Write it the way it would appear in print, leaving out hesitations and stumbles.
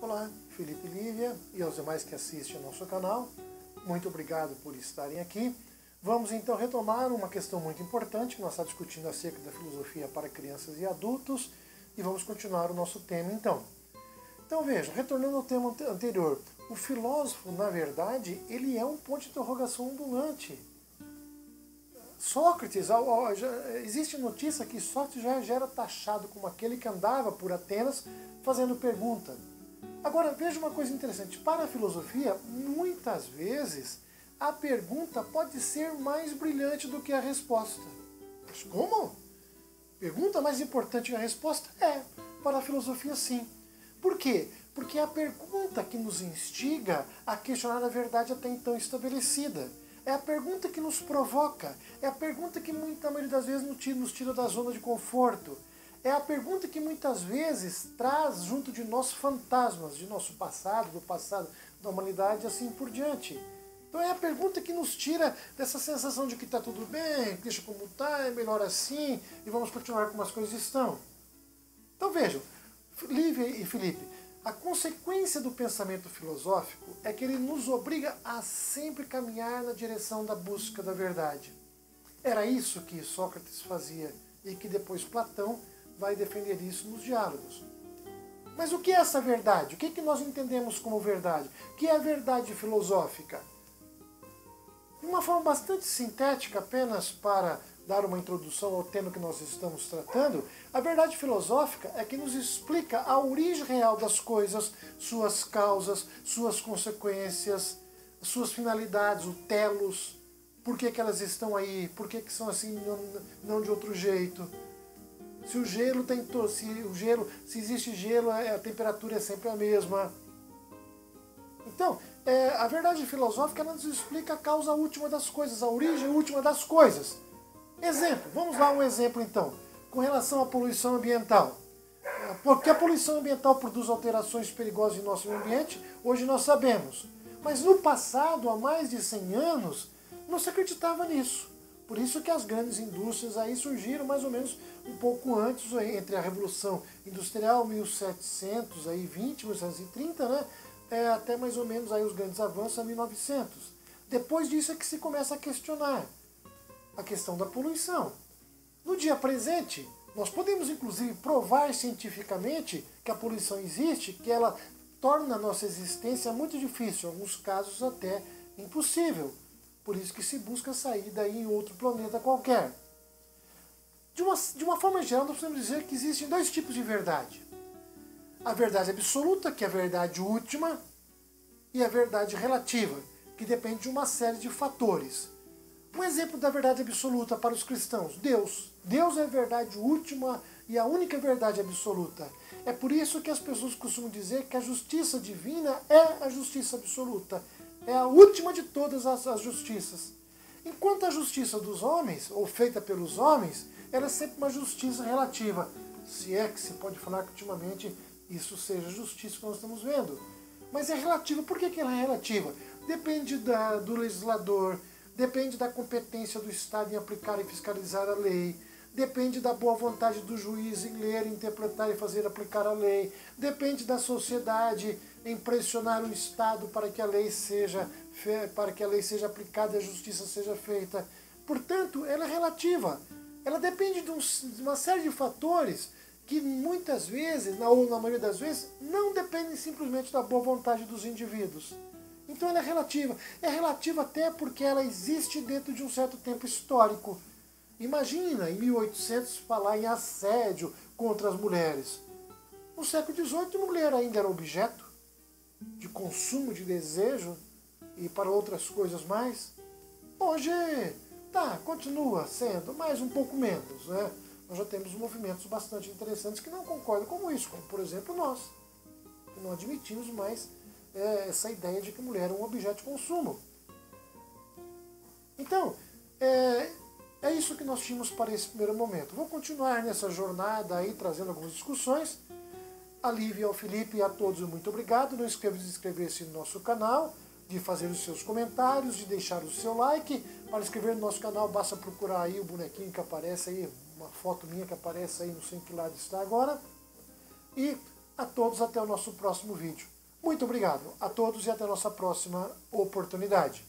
Olá, Felipe e Lívia e aos demais que assistem ao nosso canal, muito obrigado por estarem aqui. Vamos então retomar uma questão muito importante que nós estamos discutindo acerca da filosofia para crianças e adultos e vamos continuar o nosso tema então. Então vejam, retornando ao tema anterior, o filósofo, na verdade, ele é um ponto de interrogação ambulante. Sócrates, existe notícia que Sócrates já era taxado como aquele que andava por Atenas fazendo pergunta. Agora, veja uma coisa interessante. Para a filosofia, muitas vezes, a pergunta pode ser mais brilhante do que a resposta. Mas como? Pergunta mais importante que a resposta? É, para a filosofia sim. Por quê? Porque é a pergunta que nos instiga a questionar a verdade até então estabelecida. É a pergunta que nos provoca. É a pergunta que, na maioria das vezes, nos tira da zona de conforto. É a pergunta que muitas vezes traz junto de nós fantasmas, de nosso passado, do passado da humanidade e assim por diante. Então é a pergunta que nos tira dessa sensação de que está tudo bem, deixa como está, é melhor assim, e vamos continuar como as coisas estão. Então vejam, Lívia e Felipe, a consequência do pensamento filosófico é que ele nos obriga a sempre caminhar na direção da busca da verdade. Era isso que Sócrates fazia e que depois Platão vai defender isso nos diálogos. Mas o que é essa verdade? O que nós entendemos como verdade? O que é a verdade filosófica? De uma forma bastante sintética, apenas para dar uma introdução ao tema que nós estamos tratando, a verdade filosófica é que nos explica a origem real das coisas, suas causas, suas consequências, suas finalidades, o telos, por que elas estão aí, por que são assim, não de outro jeito. Se o gelo se existe gelo, a temperatura é sempre a mesma. Então, a verdade filosófica ela nos explica a causa última das coisas, a origem última das coisas. Exemplo, vamos lá um exemplo então, com relação à poluição ambiental. Porque a poluição ambiental produz alterações perigosas em nosso meio ambiente, hoje nós sabemos. Mas no passado, há mais de 100 anos, não se acreditava nisso. Por isso que as grandes indústrias aí surgiram mais ou menos um pouco antes, entre a Revolução Industrial, 1720, 1730, né? Até mais ou menos aí os grandes avanços a 1900. Depois disso é que se começa a questionar a questão da poluição. No dia presente, nós podemos inclusive provar cientificamente que a poluição existe, que ela torna a nossa existência muito difícil, em alguns casos até impossível. Por isso que se busca sair daí em outro planeta qualquer. De uma forma geral, nós podemos dizer que existem dois tipos de verdade. A verdade absoluta, que é a verdade última, e a verdade relativa, que depende de uma série de fatores. Um exemplo da verdade absoluta para os cristãos, Deus. Deus é a verdade última e a única verdade absoluta. É por isso que as pessoas costumam dizer que a justiça divina é a justiça absoluta. É a última de todas as justiças. Enquanto a justiça dos homens, ou feita pelos homens, ela é sempre uma justiça relativa. Se é que se pode falar que ultimamente isso seja justiça que nós estamos vendo. Mas é relativa. Por que ela é relativa? Depende do legislador, depende da competência do Estado em aplicar e fiscalizar a lei, depende da boa vontade do juiz em ler, interpretar e fazer aplicar a lei, depende da sociedade em pressionar o Estado para que a lei seja aplicada e a justiça seja feita. Portanto, ela é relativa. Ela depende de uma série de fatores que muitas vezes, ou na maioria das vezes, não dependem simplesmente da boa vontade dos indivíduos. Então ela é relativa. É relativa até porque ela existe dentro de um certo tempo histórico. Imagina, em 1800, falar em assédio contra as mulheres. No século XVIII, a mulher ainda era objeto de consumo, de desejo e para outras coisas mais. Hoje, continua sendo, mas um pouco menos, né? Nós já temos movimentos bastante interessantes que não concordam com isso, como por exemplo nós, que não admitimos mais essa ideia de que a mulher é um objeto de consumo. Então, é isso que nós tínhamos para esse primeiro momento. Vou continuar nessa jornada aí, trazendo algumas discussões. A Lívia, ao Felipe e a todos, muito obrigado. Não esqueça de inscrever-se no nosso canal, de fazer os seus comentários, de deixar o seu like. Para inscrever no nosso canal, basta procurar aí o bonequinho que aparece aí, uma foto minha que aparece aí, não sei em que lado está agora. E A todos, até o nosso próximo vídeo. Muito obrigado a todos e até a nossa próxima oportunidade.